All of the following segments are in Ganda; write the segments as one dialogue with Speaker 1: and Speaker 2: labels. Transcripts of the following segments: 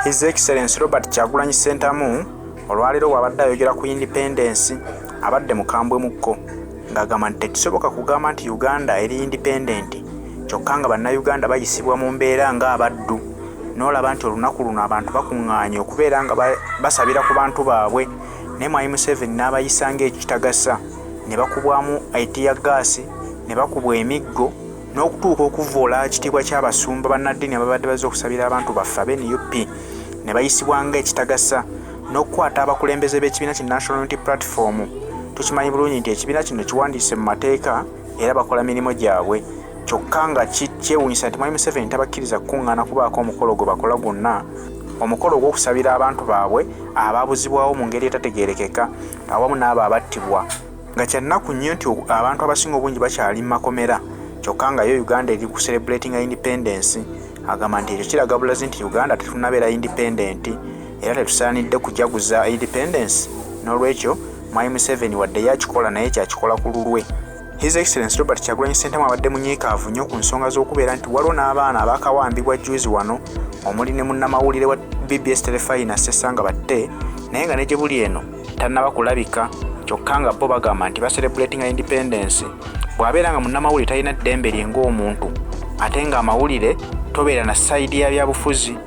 Speaker 1: His Excellency Robert Kyagulanyi Ssentamu olwaleero wabadde ayogera ku independence abadde mukambwe mukko ng'agamba nti tekisoboka kugamba nti Uganda eri independent kyokka nga bannayuganda bayisibwa mu mbeera ng'abaddu n'olaba nti olunaku luno abantu bakuŋŋaanye okubeera nga basabira ku bantu baabwe ne Mwai Museveni n'abayisa ng'ekitagasa ne bakubwamu tear gas ne bakubwa emiggo n'okutuuka okuvoola ekitiibwa ky'abasumba bannaddiini ababadde bazze okusabira abantu baffe ab'NUP ne bayisibwa ng'ekitagasa n'okukwata abakulembeze b'ekibiina ki National Unity Platform. Tukimanyi bulungi nti ekibiina kino kiwandiise mu mateeka era bakola mirimu gyabwe kyokka nga kyewuunyisa nti Mwai Museveni tabakkiriza kukuŋŋaana kubaako omukolo gwe bakola gwonna, omukolo gw'okusabira abantu baabwe abaabuzibwawo mu ngeri etategeerekeka awamu n'abo abattibwa, nga kyannaku nnyo nti abantu abasinga obungi bakyali mu makomera kyokka nga yo Uganda eri ku celebrating independence. Agamba nti ekyo kiraga bulazi nti Uganda tetunnabeera independent era tetusaanidde kujaguza independence, n'olwekyo Mwai Museveni wadde yakikola naye kyakikola ku lulwe. His Excellency Robert Kyagulanyi Ssentamu abadde munyiikaavu nnyo ku nsonga z'okubeera nti waliwo n'abaana abaakawambibwa juzi wano omuli ne munnamawulire wa BBS Telefina Ssesanga Batte, naye nga ne gye buli eno tannaba kulabika kyokka nga bo bagamba nti celebrating independence bw'abeera nga munnamawulire talina ddembe lye ng'omuntu ate nga amawulire tobeera na sayidi ya byabufuzi,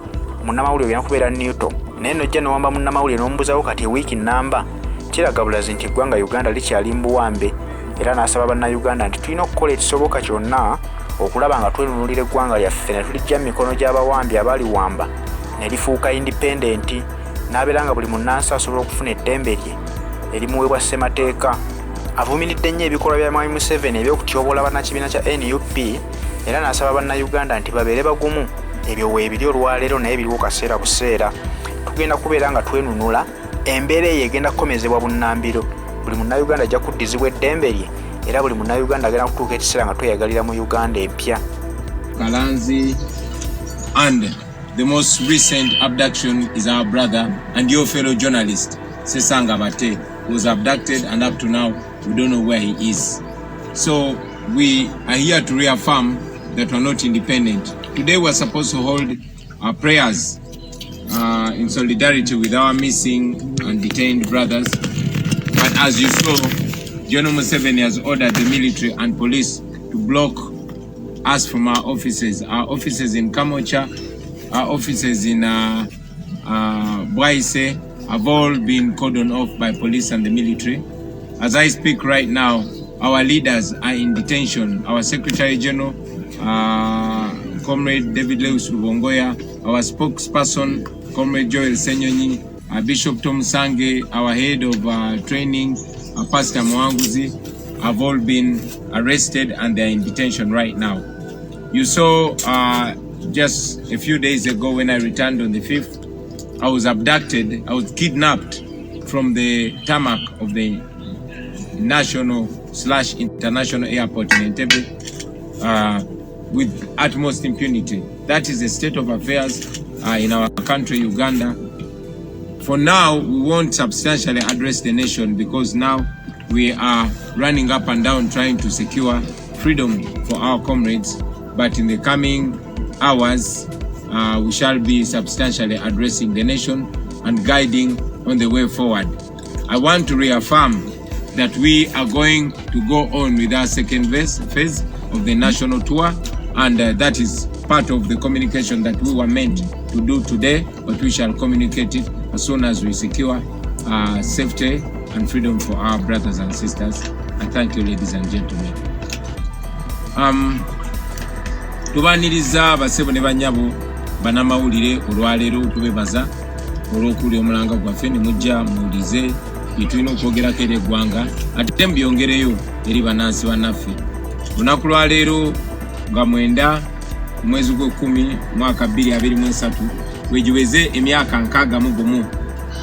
Speaker 1: munnamawulire olina kubeera neutral. Naye nojja n'owamba munnamawulire n'omubuzawo kati wiiki nnamba, kiraga bulazi nti eggwanga Uganda likyali mu buwambe era n'asaba bannayuganda nti tulina okukola ekisoboka kyonna okulaba nga twenunulira eggwanga lyaffe ne tulijja mu mikono gy'abawambi abaliwamba ne lifuuka independent, n'abeera nga buli munnansi asobola okufuna eddembe lye erimuweebwa ssemateeka. Avumiridde nnyo ebikolwa bya Mwai Museveni eby'okutyoboola bannakibiina kya NUP era n'asaba bannayuganda nti babeere bagumu. Ebyo weebiri olwaleero naye biriwo kaseera buseera. Tugenda kubeera nga twenunula, embeera eyo egenda kukomezebwa bunnambiro. Buli munnayuganda ajja kuddizibwa eddembe lye era buli munnayuganda agenda kutuuka ekiseera nga tweyagalira mu Uganda empya.
Speaker 2: Kalanzi, and the most recent abduction is our brother and your fellow journalist Ssesanga Batte, who was abducted and up to now we don't know where he is. So we are here to reaffirm that we're not independent. Today we're supposed to hold our prayers in solidarity with our missing and detained brothers. But as you saw, General Museveni has ordered the military and police to block us from our offices. Our offices in Kamocha, our offices in Bwaise have all been cordoned off by police and the military. As I speak right now, our leaders are in detention. Our Secretary General, Comrade David Lewis Lubongoya, our spokesperson, Comrade Joel Senyonyi, Bishop Tom Sange, our head of training, Pastor Mwanguzi, have all been arrested and they are in detention right now. You saw just a few days ago when I returned on the 5th, I was abducted, I was kidnapped from the tarmac of the national/international airport in Entebbe with utmost impunity. That is the state of affairs in our country, Uganda. For now, we won't substantially address the nation because now we are running up and down trying to secure freedom for our comrades. But in the coming hours, we shall be substantially addressing the nation and guiding on the way forward. I want to reaffirm that we are going to go on with our second phase of the national tour, and that is part of the communication that we were meant to do today, but we shall communicate it as soon as we secure safety and freedom for our brothers and sisters. I thank you, ladies and gentlemen. Tubaniriza basebo ne banyabo banamawulire olwaleero tubebaza olw'okuli omulanga gwaffe ne mujja muwulize byetulina okwogerako eri eggwanga ate mubyongereyo eri bannansi bannaffe. Olunaku lwaleero nga 9 mwezi gw'Ekumi mwaka 2023 wegiweze emyaka 61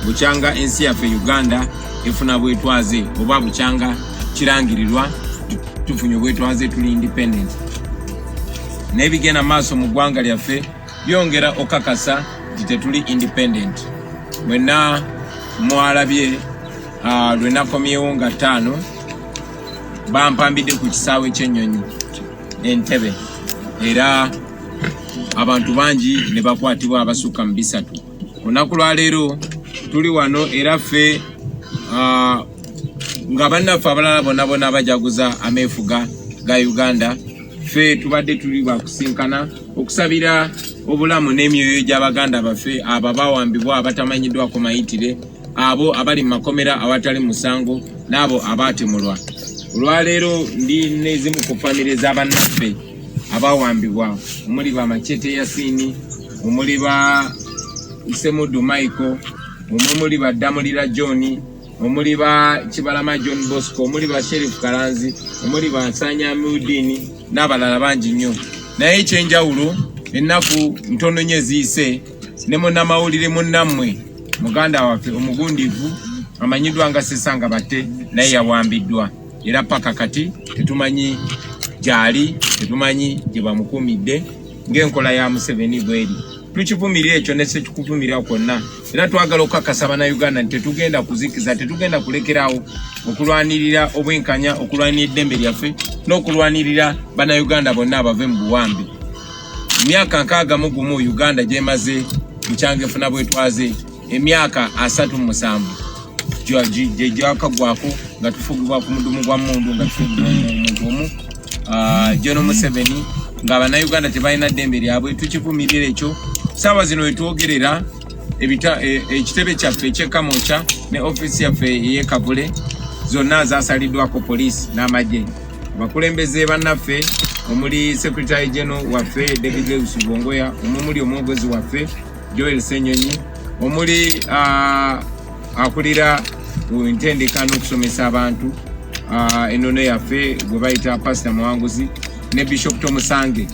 Speaker 2: bukyanga ensi yaffe Uganda efuna bwetwaze oba bukyanga kirangirirwa tufunye bwetwaze tuli independent. Nebigenda maaso mu ggwanga lyaffe byongera okakasa nti tetuli independent. Mwenna mwalabye lwe nakomyewo nga 5 bampambidde ku kisaawe ky'ennyonyi Entebbe era abantu bangi ne bakwatibwa abasukka mu 3. Olunaku lwa leero tuli wano era ffe nga bannaffe abalala bonna bajaguza ameefuga ga Uganda, ffe tubadde tuli bakusinkana okusabira obulamu n'emyoyo gy'Abaganda baffe abo abawambibwa abatamanyiddwako mayitire, abo abali mu makomera awatali musango, n'abo abaatemulwa. Olwaleero ndi n'ezimu ku famire z'abannaffe abawambibwa, omuli ba Machete Yasini, omuli ba Isemudu Michael, omuli ba Damulira John, omuli ba Kibalama John Bosco, omuli ba Sheriff Kalanzi, omuli ba Nsanya Mudini n'abalala bangi nnyo. Naye ekyenjawulo ennaku ntono nnyo eziyise ne munnamawulire munnammwe muganda waffe omugundivu amanyiddwa nga Sesanga Batte naye yawambiddwa, era paka kati tetumanyi gyali, tetumanyi gye bamukuumidde ng'enkola ya Museveni bweri. Tukivumirira ekyo ne sekikuvumirira kwonna, era twagala okukakasa bannayuganda nti tetugenda kuzikiza, tetugenda kulekerawo okulwanirira obwenkanya, okulwanirira eddembe lyaffe n'okulwanirira bannayuganda bonna abave mu buwambe. Emyaka 61 Uganda gyemaze mukyangeefuna bwetwaze, emyaka 37 gye gyakagwako nga tufugibwa ku mudumu gwa mundu, nga tufugibwa omuntu omu John Museveni, nga abannayuganda tebalina ddembe lyabwe. Tukivumirira ekyo. Saawa zino wetwogerera ekitebe kyaffe eky'Ekamwokya ne ofisi yaffe ey'Ekavule zonna zasaliddwako poliisi n'amagye. Abakulembeze bannaffe omuli Secretary General waffe David Lewis Bongoya, omuli omwogezi waffe Joel Senyonyi, omuli akulira entendeka n'okusomesa abantu ennono yaffe gwe bayita Pastor Muwanguzi ne Bishop Tomusange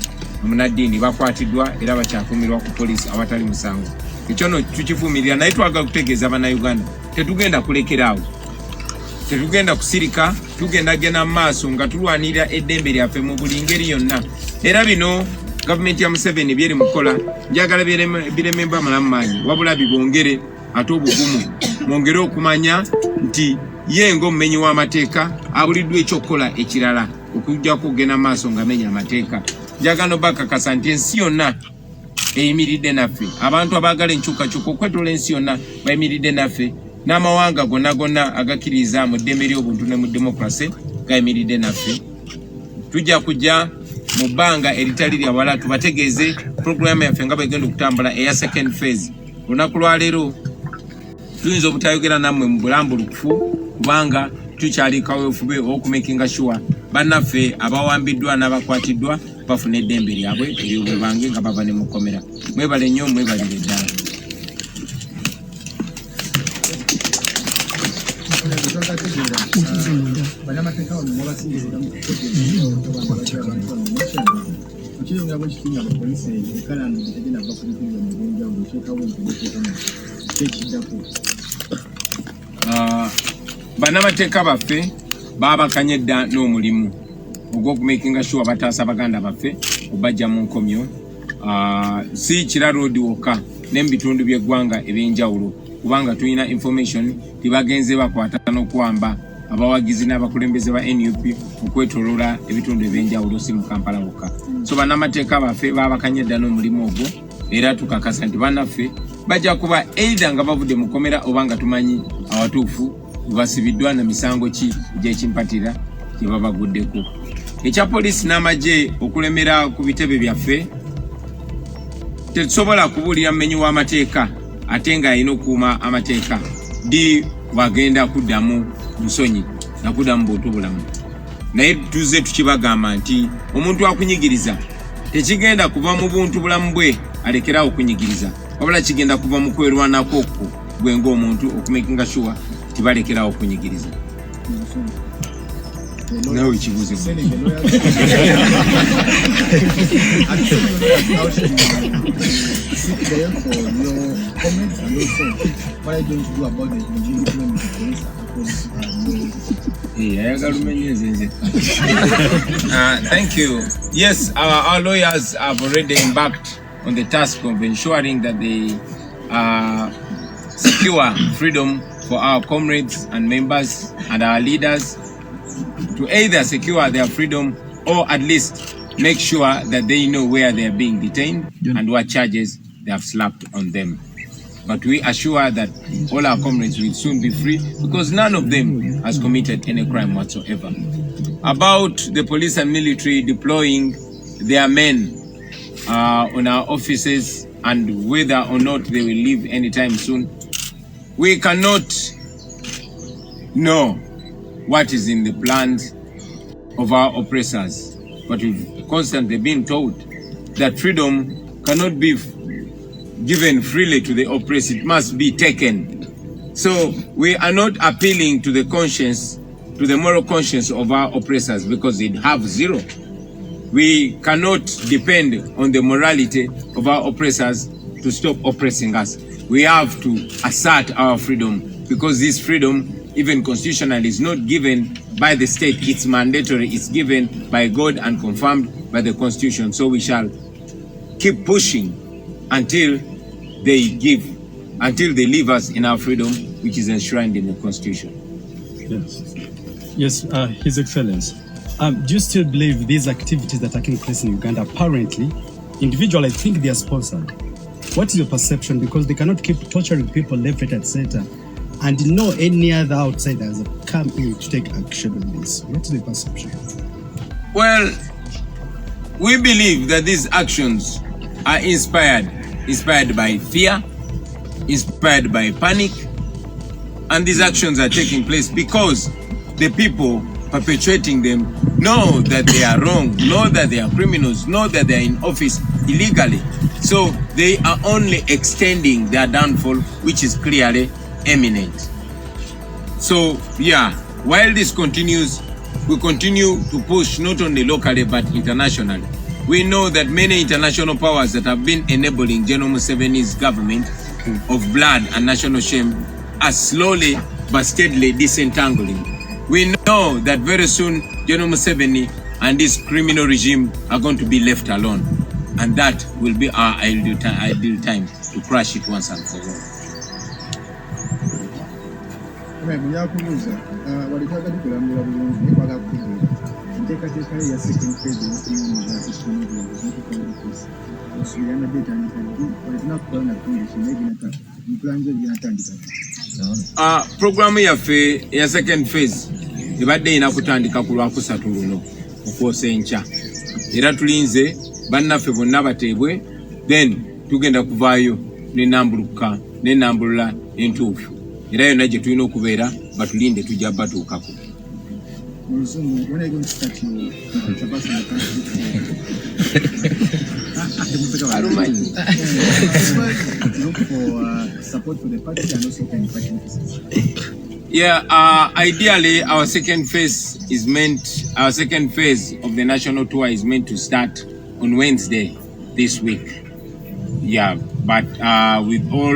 Speaker 2: omunaddiini bakwatiddwa era bakyakumirwa ku poliisi awatali musango. Ekyo no tukivumirira, naye twagala kutegeeza bannayuganda tetugenda kulekeraawo, tetugenda kusirika, tugenda genda mu maaso nga tulwanirira eddembe lyaffe mu buli ngeri yonna. Era bino gavumenti ya Museveni byeri mukola njagala birememba malamu maanyi, wabula bibongere ate obugumu, mwongere okumanya nti ye ng'omumenyi w'amateeka abuliddwa ekyokukola ekirala okujjako okugenda maaso ng'amenya amateeka. Njagala bakakasa nti ensi yonna eyimiridde naffe, abantu abaagala enkyukakyuka okwetola ensi yonna bayimiridde naffe, n'amawanga gonna agakkiriza mu ddembe ly'obuntu ne mu demokrasi gayimiridde naffe. Tujja kujja mu bbanga eritali lya wala tubategeeze puroguramu yaffe nga bwegenda okutambula eya second phase. Olunaku lwa leero tuyinza obutayogera nammwe mu bulambulukufu kubanga tukyali kaweefube okumakinga sure bannaffe abawambiddwa n'abakwatiddwa bafuna eddembe lyabwe eryobwe bange nga bava ne mukomera. Mwebale nnyo, mwebalire ddala. Bannamateeka baffe baabakanye dda n'omulimu ogw'okumakinga sure bataasa baganda baffe obajja mu nkomyo, si Kira Road wokka ne mu bitundu by'eggwanga eby'enjawulo, kubanga tulina information tibagenze bakwata n'okuwamba abawagizi n'abakulembeze ba NUP okwetoloola ebitundu eby'enjawulo, si mu Kampala wokka. So bannamateeka baffe baabakanye dda n'omulimu ogwo, era tukakasa nti bannaffe bajja kuba either nga bavudde mu komera oba nga tumanyi awatuufu basibiddwa na misango ki gy'ekimpatira gye babaguddeko. Ekya poliisi n'amagye okulemera ku bitebe byaffe, tetusobola kubuulira mumenyi w'amateeka ate ng'alina okukuuma amateeka di wagenda kuddamu nsonyi nakuddamu buntu bulamu. Naye tuzze tukibagamba nti omuntu akunyigiriza tekigenda kuva mu buntu bulamu bwe alekerawo okunyigiriza, wabula kigenda kuva mu kwerwanako okwo gwe ng'omuntu okumakinga sure tibalekerawo okunyigiriza. Nawe kibuze thank you. Yes, our lawyers have already embarked on the task of ensuring that they secure freedom for our comrades and members and our leaders, to either secure their freedom or at least make sure that they know where they are being detained and what charges they have slapped on them. But we assure that all our comrades will soon be free because none of them has committed any crime whatsoever. About the police and military deploying their men on our offices and whether or not they will leave anytime soon, we cannot know what is in the plans of our oppressors. But we've constantly been told that freedom cannot be given freely to the oppressed, it must be taken. So we are not appealing to the conscience, to the moral conscience of our oppressors because they have zero. We cannot depend on the morality of our oppressors to stop oppressing us. We have to assert our freedom because this freedom, even constitutionally, is not given by the state. It's mandatory. It's given by God and confirmed by the Constitution. So we shall keep pushing until they leave us in our freedom, which is enshrined in the Constitution.
Speaker 3: Yes, His Excellency. Do you still believe these activities that are taking place in Uganda, apparently, individually, I think they are sponsored? What is your perception? Because they cannot keep torturing people left, right, etc. And no any other outsiders have come in to take action on this. What is your perception?
Speaker 2: Well, we believe that these actions are inspired by fear, inspired by panic, and these actions are taking place because the people perpetrating them know that they are wrong, know that they are criminals, know that they are in office illegally. So they are only extending their downfall, which is clearly imminent. So yeah, while this continues, we continue to push not only locally but internationally. We know that many international powers that have been enabling General Museveni's government of blood and national shame are slowly but steadily disentangling. We know that very soon General Museveni and his criminal regime are going to be left alone, and that will be our ideal time to crush it once and for all. Programu yaffe ya second phase ebadde ina kutandika ku Lwakusatu luno okwosa enkya, era tulinze bannaffe bonna bateebwe, then tugenda kuvaayo n'ennambulula entuufu, era yonna gye tulina okubeera batulinde tujja batuukako. Yeah, ideally our second phase of the national tour is meant to start on Wednesday this week. Yeah, but with all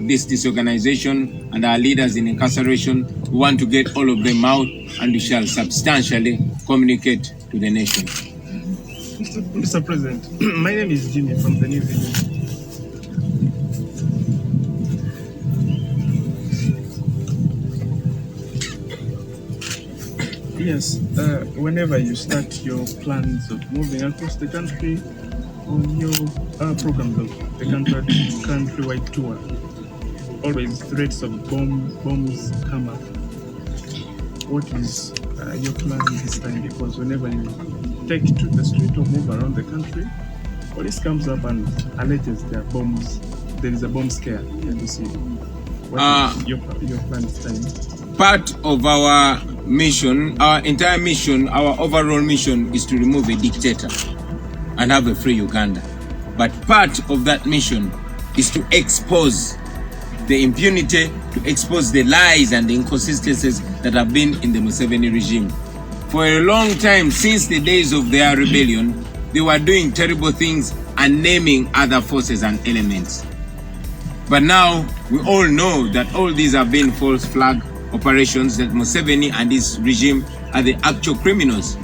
Speaker 2: this disorganization and our leaders in incarceration, we want to get all of them out and we shall substantially communicate to the nation.
Speaker 4: Mr. President, my name is Jimmy from the New Village. Yes, whenever you start your plans of moving across the country on your program of the countrywide tour, always threats of bombs come up. What is your plan this time? Because whenever you take to the street or move around the country, police comes up and alleges there are bombs. There is a bomb scare in the city. What is your plan this time?
Speaker 2: Part of our mission, our entire mission, our overall mission is to remove a dictator and have a free Uganda. But part of that mission is to expose the impunity, to expose the lies and the inconsistencies that have been in the Museveni regime. For a long time, since the days of their rebellion, they were doing terrible things and naming other forces and elements. But now, we all know that all these have been false flag operations, that Museveni and his regime are the actual criminals.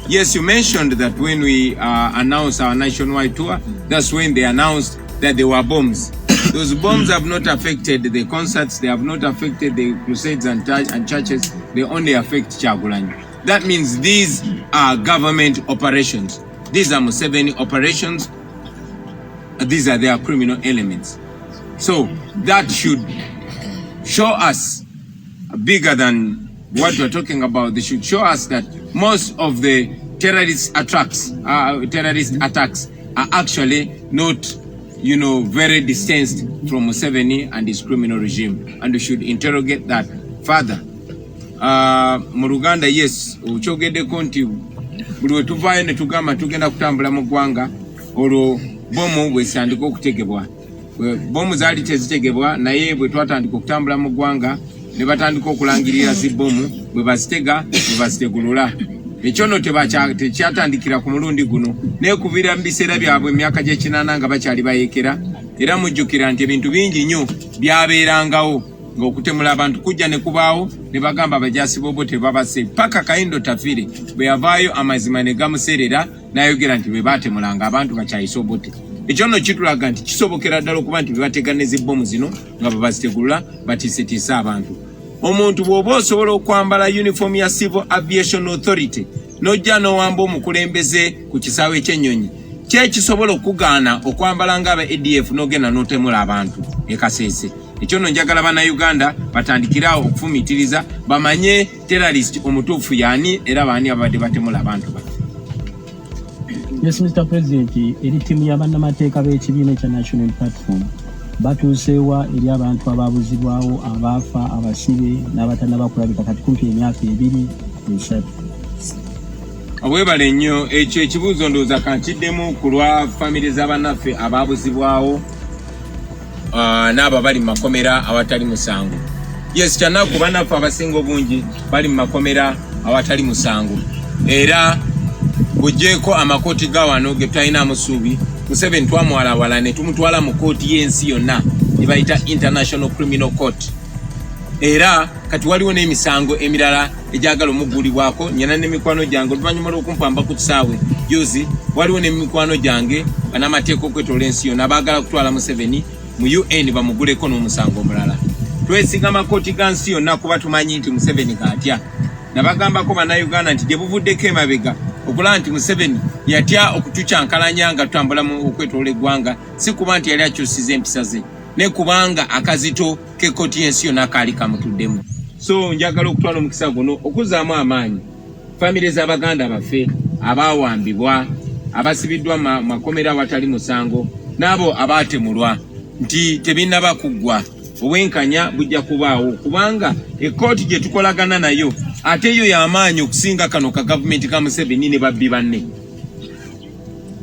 Speaker 2: Yes, you mentioned that when we announced our nationwide tour, that's when they announced that there were bombs. Those bombs have not affected the concerts, they have not affected the crusades and churches, they only affect Kyakola. That means these are government operations. These are Museveni operations. These are their criminal elements. So that should show us bigger than what we're talking about. They should show us that most of the terrorist attacks are actually not, you know, very distanced from Museveni and his criminal regime, and we should interrogate that further. Mu Luganda, yes, Ukyogeddeko nti buli we tuvaayo ne tugamba tugenda kutambula mu ggwanga olwo bomu bwesandika okutegebwa. Bomu zaali tezitegebwa, naye bwe twatandika okutambula mu ggwanga ne batandika okulangirira zi bomu bwe bazitega bwe bazitegulula. Ekyono tekyatandikira ku mulundi guno neekuviira mu biseera byabwe emyaka gy'ekinaana nga bakyali bayeekera, era mujjukira nti ebintu bingi nnyo byabeerangawo ng'okutemula abantu kujja ne kubaawo ne bagamba abajaasi b'obo tebabase. Paka Kayindo Tafire bwe yavaayo amazima ne gamuserera n'ayogera nti bwe baatemulanga abantu bakyayise obote. Ekyono kitulaga nti kisobokera ddala okuba nti bwe bateganeza ebbomu zino nga bwe bazitegulula batiisetiisa abantu. Omuntu bw'oba osobola okwambala uniform ya Civil Aviation Authority n'ojja n'owamba omukulembeze ku kisaawe ky'ennyonyi, kyekisobola okugaana okwambala ng'aba ADF n'ogenda n'otemula abantu e Kasese. Ekyono njagala bannayuganda batandikirawo okufumiitiriza bamanye terrorist omutuufu yaani era baani abadde batemula abantu baffe.
Speaker 5: Yes, Mr. President, eri ttiimu y'abannamateeka b'ekibiina ekya National Platform batuuseewa eri abantu abaabuzibwawo, abaafa, abasibe n'abatannaba kulabika kati kumpi emyaka 2-3.
Speaker 2: Obwebale nnyo, ekyo ekibuuzo ndowooza kankiddemu ku lwa famire z'abannaffe abaabuzibwawo n'abo bali mu makomera awatali musango. Yes, kyanaku bannaffe abasinga obungi bali mu makomera awatali musango, era bugyeko amakooti ga wano ge tutalinamu ssuubi. Museveni twamwalawala ne tumutwala mu kooti y'ensi yonna ne bayita International Criminal Court, era kati waliwo n'emisango emirala egyagala omuggulibwako. Nyina n'emikwano gyange oluvannyuma lw'okumpamba ku kisaawe juzi, waliwo n'emikwano gyange bannamateeka okwetoola ensi yonna abaagala kutwala Museveni mu UN bamuguleko n'omusango omulala. Twesiga amakooti ga nsi yonna kuba tumanyi nti Museveni kaatya. Nabagambako bannayuganda nti gye buvuddeko emabega okulaba nti Museveni yatya okutucyankalanya nga tutambula mu okwetoola eggwanga, si kuba nti yali akyusiza empisa ze, ne kubanga akazito k'ekkooti y'ensi yonna kaali kamutuddemu. So njagala okutwala omukisa guno okuzzaamu amaanyi famire z'Abaganda baffe abaawambibwa, abasibiddwa makomera awatali musango, n'abo abaatemulwa nti tebinnaba kuggwa. Obwenkanya bujja kubaawo kubanga ekkooti gye tukolagana nayo ate yo y'amaanyi okusinga kano ka gavumenti ka Museveni ne babbi banne.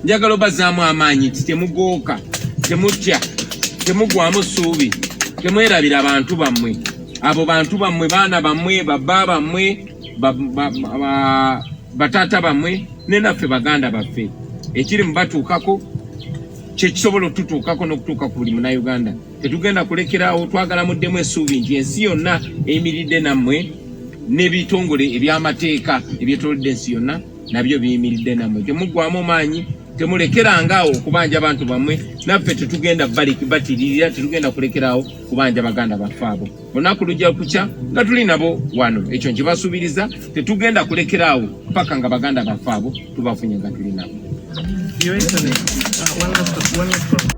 Speaker 2: Njagala obazzaamu amaanyi nti temugooka, temutya, temugwamu ssuubi, temwerabira abantu bammwe. Abo bantu bammwe, baana bammwe, babba bammwe, bataata bammwe, ne naffe Baganda baffe. Ekiri mu batuukako kyekisobola otutuukako n'okutuuka ku buli munnayuganda. Tetugenda kulekeraawo, twagala muddemu essuubi nti ensi yonna eyimiridde nammwe, n'ebitongole eby'amateeka ebyetoolodde ensi yonna nabyo biyimiridde nammwe. Temuggwamu maanyi, temulekerangaawo okubanja abantu bammwe, naffe tetugenda batiririra, tetugenda kulekeraawo kubanja Baganda baffe abo. Olunaku lujja kukya nga tuli nabo wano, ekyo nkibasuubiriza, tetugenda kulekeraawo paka nga Baganda baffe abo tubafunye nga tuli nabo.
Speaker 4: Your Excellency, one last